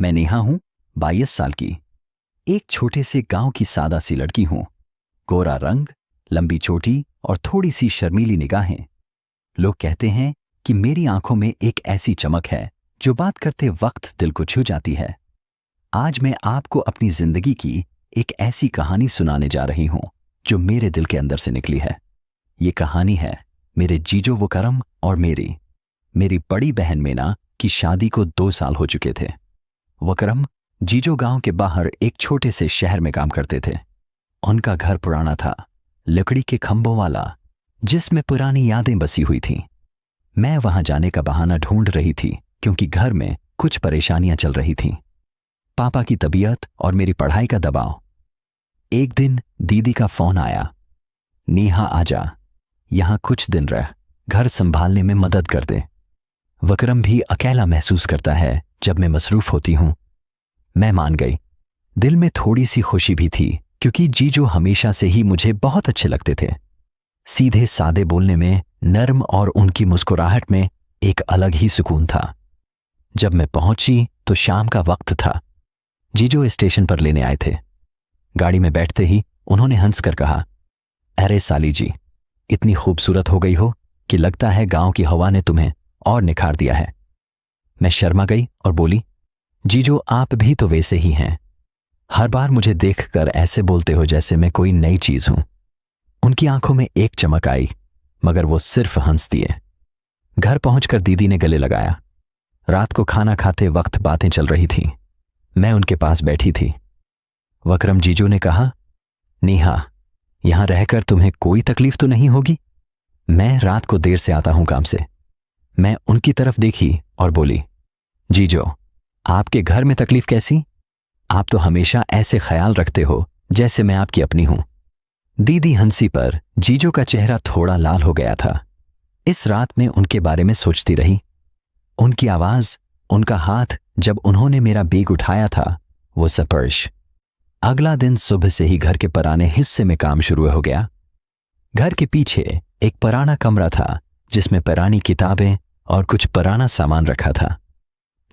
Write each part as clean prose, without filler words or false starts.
मैं नेहा हूं, 22 साल की। एक छोटे से गांव की सादा सी लड़की हूं। गोरा रंग, लंबी चोटी और थोड़ी सी शर्मीली निगाहें। लोग कहते हैं कि मेरी आंखों में एक ऐसी चमक है जो बात करते वक्त दिल को छू जाती है। आज मैं आपको अपनी जिंदगी की एक ऐसी कहानी सुनाने जा रही हूं जो मेरे दिल के अंदर से निकली है। ये कहानी है मेरे जीजो वकरम और मेरी बड़ी बहन मीना की शादी को 2 साल हो चुके थे। वकरम जीजो गांव के बाहर एक छोटे से शहर में काम करते थे। उनका घर पुराना था, लकड़ी के खंभों वाला, जिसमें पुरानी यादें बसी हुई थीं। मैं वहां जाने का बहाना ढूंढ रही थी क्योंकि घर में कुछ परेशानियां चल रही थीं। पापा की तबीयत और मेरी पढ़ाई का दबाव। एक दिन दीदी का फोन आया, नेहा आजा, यहां कुछ दिन रह, घर संभालने में मदद कर दे। वकरम भी अकेला महसूस करता है जब मैं मसरूफ होती हूं। मैं मान गई। दिल में थोड़ी सी खुशी भी थी क्योंकि जीजो हमेशा से ही मुझे बहुत अच्छे लगते थे। सीधे सादे बोलने में, नर्म और उनकी मुस्कुराहट में एक अलग ही सुकून था। जब मैं पहुंची तो शाम का वक्त था। जीजो स्टेशन पर लेने आए थे। गाड़ी में बैठते ही उन्होंने हंसकर कहा, अरे साली जी, इतनी खूबसूरत हो गई हो कि लगता है गांव की हवा ने तुम्हें और निखार दिया है। मैं शर्मा गई और बोली, जीजो आप भी तो वैसे ही हैं। हर बार मुझे देखकर ऐसे बोलते हो जैसे मैं कोई नई चीज हूं। उनकी आंखों में एक चमक आई, मगर वो सिर्फ हंस दिए। घर पहुंचकर दीदी ने गले लगाया। रात को खाना खाते वक्त बातें चल रही थी। मैं उनके पास बैठी थी। वकरम जीजो ने कहा, नेहा, यहां रहकर तुम्हें कोई तकलीफ तो नहीं होगी? मैं रात को देर से आता हूं काम से। मैं उनकी तरफ देखी और बोली, जीजो, आपके घर में तकलीफ कैसी? आप तो हमेशा ऐसे ख्याल रखते हो जैसे मैं आपकी अपनी हूं। दीदी हंसी पर जीजो का चेहरा थोड़ा लाल हो गया था। इस रात में उनके बारे में सोचती रही। उनकी आवाज, उनका हाथ जब उन्होंने मेरा बैग उठाया था, वो स्पर्श। अगला दिन सुबह से ही घर के पुराने हिस्से में काम शुरू हो गया। घर के पीछे एक पुराना कमरा था जिसमें पुरानी किताबें और कुछ पुराना सामान रखा था।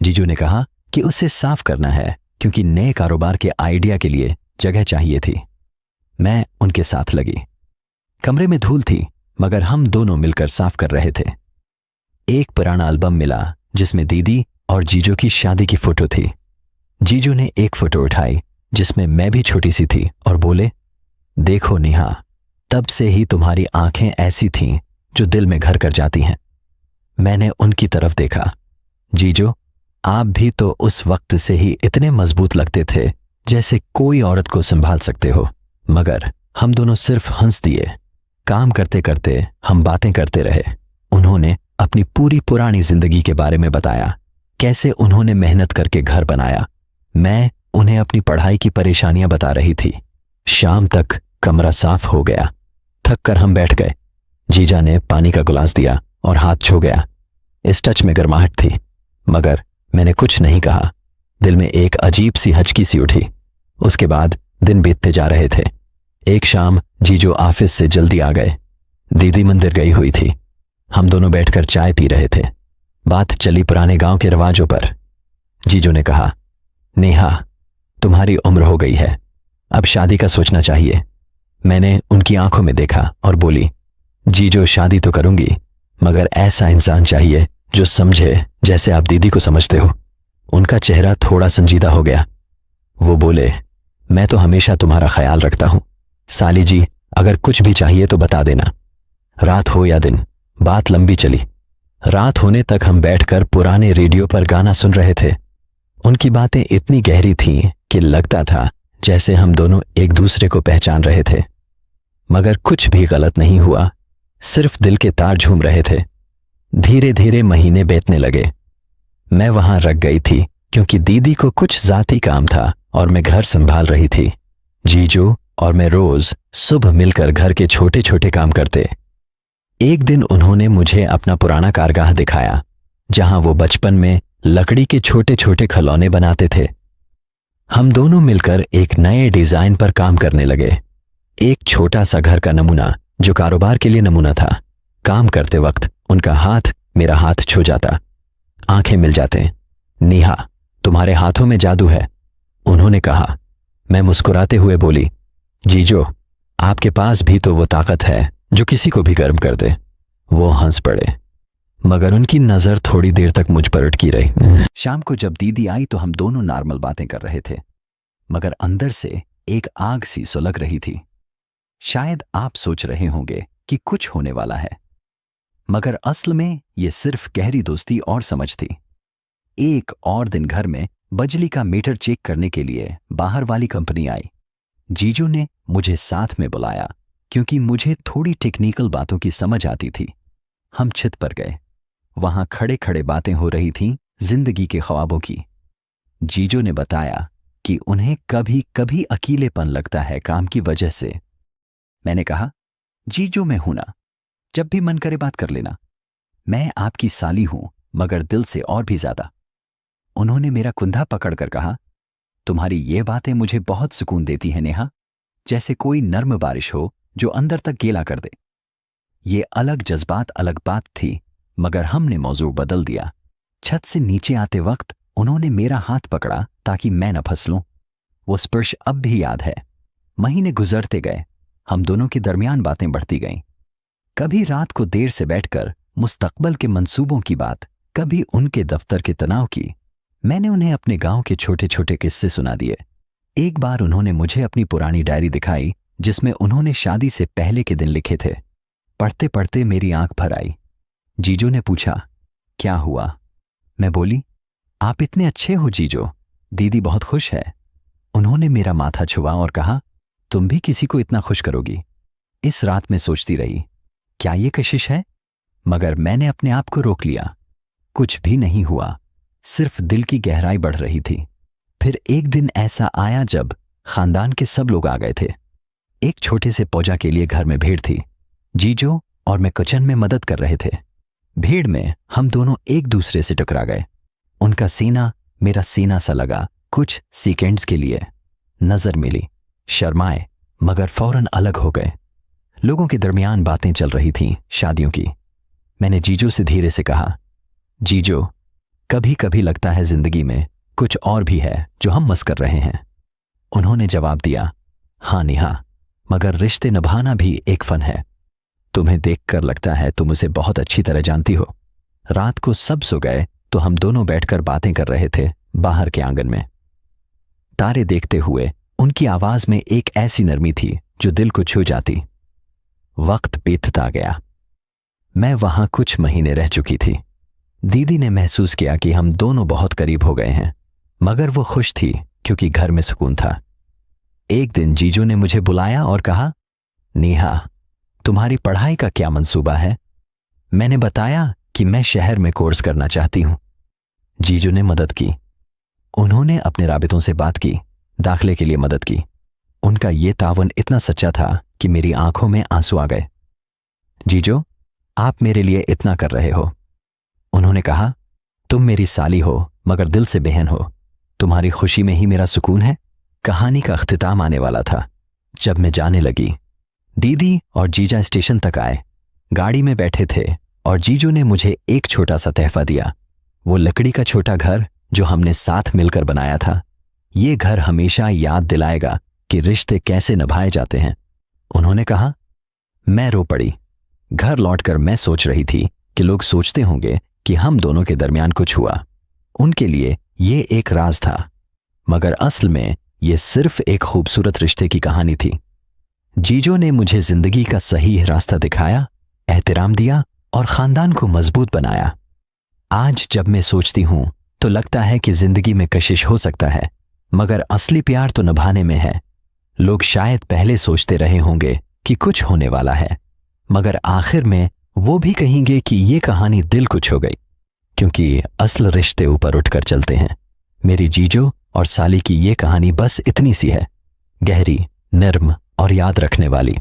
जीजू ने कहा कि उसे साफ करना है क्योंकि नए कारोबार के आइडिया के लिए जगह चाहिए थी। मैं उनके साथ लगी। कमरे में धूल थी, मगर हम दोनों मिलकर साफ कर रहे थे। एक पुराना एल्बम मिला जिसमें दीदी और जीजू की शादी की फोटो थी। जीजू ने एक फोटो उठाई जिसमें मैं भी छोटी सी थी और बोले, देखो नेहा, तब से ही तुम्हारी आंखें ऐसी थीं जो दिल में घर कर जाती हैं। मैंने उनकी तरफ देखा। जीजो, आप भी तो उस वक्त से ही इतने मजबूत लगते थे जैसे कोई औरत को संभाल सकते हो। मगर हम दोनों सिर्फ हंस दिए। काम करते करते हम बातें करते रहे। उन्होंने अपनी पूरी पुरानी जिंदगी के बारे में बताया, कैसे उन्होंने मेहनत करके घर बनाया। मैं उन्हें अपनी पढ़ाई की परेशानियां बता रही थी। शाम तक कमरा साफ हो गया। थक कर हम बैठ गए। जीजा ने पानी का गिलास दिया और हाथ छू गया। इस टच में गर्माहट थी, मगर मैंने कुछ नहीं कहा। दिल में एक अजीब सी हचकी सी उठी। उसके बाद दिन बीतते जा रहे थे। एक शाम जीजो ऑफिस से जल्दी आ गए। दीदी मंदिर गई हुई थी। हम दोनों बैठकर चाय पी रहे थे। बात चली पुराने गांव के रिवाजों पर। जीजो ने कहा, नेहा, तुम्हारी उम्र हो गई है, अब शादी का सोचना चाहिए। मैंने उनकी आंखों में देखा और बोली, जीजो, शादी तो करूंगी, मगर ऐसा इंसान चाहिए जो समझे जैसे आप दीदी को समझते हो। उनका चेहरा थोड़ा संजीदा हो गया। वो बोले, मैं तो हमेशा तुम्हारा ख्याल रखता हूं। साली जी, अगर कुछ भी चाहिए तो बता देना। रात हो या दिन, बात लंबी चली। रात होने तक हम बैठकर पुराने रेडियो पर गाना सुन रहे थे। उनकी बातें इतनी गहरी थीं कि लगता था जैसे हम दोनों एक दूसरे को पहचान रहे थे। मगर कुछ भी गलत नहीं हुआ, सिर्फ दिल के तार झूम रहे थे। धीरे धीरे महीने बीतने लगे। मैं वहां रख गई थी क्योंकि दीदी को कुछ जाती काम था और मैं घर संभाल रही थी। जीजू और मैं रोज सुबह मिलकर घर के छोटे छोटे काम करते। एक दिन उन्होंने मुझे अपना पुराना कारगाह दिखाया, जहां वो बचपन में लकड़ी के छोटे छोटे खिलौने बनाते थे। हम दोनों मिलकर एक नए डिजाइन पर काम करने लगे। एक छोटा सा घर का नमूना जो कारोबार के लिए नमूना था। काम करते वक्त उनका हाथ मेरा हाथ छू जाता, आंखें मिल जाते। नेहा, तुम्हारे हाथों में जादू है, उन्होंने कहा। मैं मुस्कुराते हुए बोली, जीजो, आपके पास भी तो वो ताकत है जो किसी को भी गर्म कर दे। वो हंस पड़े, मगर उनकी नजर थोड़ी देर तक मुझ पर अटकी रही। शाम को जब दीदी आई तो हम दोनों नॉर्मल बातें कर रहे थे, मगर अंदर से एक आग सी सुलग रही थी। शायद आप सोच रहे होंगे कि कुछ होने वाला है, मगर असल में यह सिर्फ गहरी दोस्ती और समझ थी। एक और दिन घर में बिजली का मीटर चेक करने के लिए बाहर वाली कंपनी आई। जीजू ने मुझे साथ में बुलाया क्योंकि मुझे थोड़ी टेक्निकल बातों की समझ आती थी। हम छत पर गए। वहां खड़े खड़े बातें हो रही थीं जिंदगी के ख्वाबों की। जीजू ने बताया कि उन्हें कभी कभी अकेलेपन लगता है काम की वजह से। मैंने कहा, जीजू मैं हूं ना, जब भी मन करे बात कर लेना। मैं आपकी साली हूं, मगर दिल से और भी ज्यादा। उन्होंने मेरा कुंधा पकड़कर कहा, तुम्हारी ये बातें मुझे बहुत सुकून देती हैं नेहा, जैसे कोई नर्म बारिश हो जो अंदर तक गीला कर दे। ये अलग जज्बात अलग बात थी, मगर हमने मौजू बदल दिया। छत से नीचे आते वक्त उन्होंने मेरा हाथ पकड़ा ताकि मैं न फंस लूं। वो स्पर्श अब भी याद है। महीने गुजरते गए, हम दोनों के दरमियान बातें बढ़ती गईं। कभी रात को देर से बैठकर मुस्तकबल के मंसूबों की बात, कभी उनके दफ्तर के तनाव की। मैंने उन्हें अपने गांव के छोटे छोटे किस्से सुना दिए। एक बार उन्होंने मुझे अपनी पुरानी डायरी दिखाई जिसमें उन्होंने शादी से पहले के दिन लिखे थे। पढ़ते पढ़ते मेरी आंख भर आई। जीजो ने पूछा, क्या हुआ? मैं बोली, आप इतने अच्छे हो जीजो, दीदी बहुत खुश है। उन्होंने मेरा माथा छुआ और कहा, तुम भी किसी को इतना खुश करोगी? इस रात में सोचती रही, क्या ये कशिश है? मगर मैंने अपने आप को रोक लिया। कुछ भी नहीं हुआ, सिर्फ दिल की गहराई बढ़ रही थी। फिर एक दिन ऐसा आया जब खानदान के सब लोग आ गए थे। एक छोटे से पौजा के लिए घर में भीड़ थी। जीजो और मैं किचन में मदद कर रहे थे। भीड़ में हम दोनों एक दूसरे से टकरा गए। उनका सीना मेरा सीना सा लगा। कुछ सेकेंड्स के लिए नजर मिली, शर्माए, मगर फौरन अलग हो गए। लोगों के दरमियान बातें चल रही थीं शादियों की। मैंने जीजो से धीरे से कहा, जीजो, कभी कभी लगता है जिंदगी में कुछ और भी है जो हम मिस कर रहे हैं। उन्होंने जवाब दिया, हाँ नेहा, मगर रिश्ते निभाना भी एक फन है। तुम्हें देखकर लगता है तुम उसे बहुत अच्छी तरह जानती हो। रात को सब सो गए तो हम दोनों बैठकर बातें कर रहे थे बाहर के आंगन में। तारे देखते हुए उनकी आवाज में एक ऐसी नरमी थी जो दिल को छू जाती। वक्त बीतता गया। मैं वहां कुछ महीने रह चुकी थी। दीदी ने महसूस किया कि हम दोनों बहुत करीब हो गए हैं, मगर वो खुश थी क्योंकि घर में सुकून था। एक दिन जीजू ने मुझे बुलाया और कहा, नेहा, तुम्हारी पढ़ाई का क्या मंसूबा है? मैंने बताया कि मैं शहर में कोर्स करना चाहती हूं। जीजू ने मदद की। उन्होंने अपने राबितों से बात की, दाखिले के लिए मदद की। उनका ये तावन इतना सच्चा था कि मेरी आंखों में आंसू आ गए। जीजो, आप मेरे लिए इतना कर रहे हो। उन्होंने कहा, तुम मेरी साली हो मगर दिल से बहन हो। तुम्हारी खुशी में ही मेरा सुकून है। कहानी का अख्तिताम आने वाला था जब मैं जाने लगी। दीदी और जीजा स्टेशन तक आए। गाड़ी में बैठे थे और जीजू ने मुझे एक छोटा सा तहफा दिया। वो लकड़ी का छोटा घर जो हमने साथ मिलकर बनाया था। ये घर हमेशा याद दिलाएगा कि रिश्ते कैसे निभाए जाते हैं। उन्होंने कहा। मैं रो पड़ी। घर लौटकर मैं सोच रही थी कि लोग सोचते होंगे कि हम दोनों के दरमियान कुछ हुआ। उनके लिए ये एक राज था, मगर असल में ये सिर्फ एक खूबसूरत रिश्ते की कहानी थी। जीजो ने मुझे जिंदगी का सही रास्ता दिखाया, एहतराम दिया और खानदान को मजबूत बनाया। आज जब मैं सोचती हूं तो लगता है कि जिंदगी में कशिश हो सकता है, मगर असली प्यार तो निभाने में है। लोग शायद पहले सोचते रहे होंगे कि कुछ होने वाला है, मगर आखिर में वो भी कहेंगे कि ये कहानी दिल को छू गई, क्योंकि असल रिश्ते ऊपर उठकर चलते हैं। मेरी जीजो और साली की ये कहानी बस इतनी सी है, गहरी, नर्म और याद रखने वाली।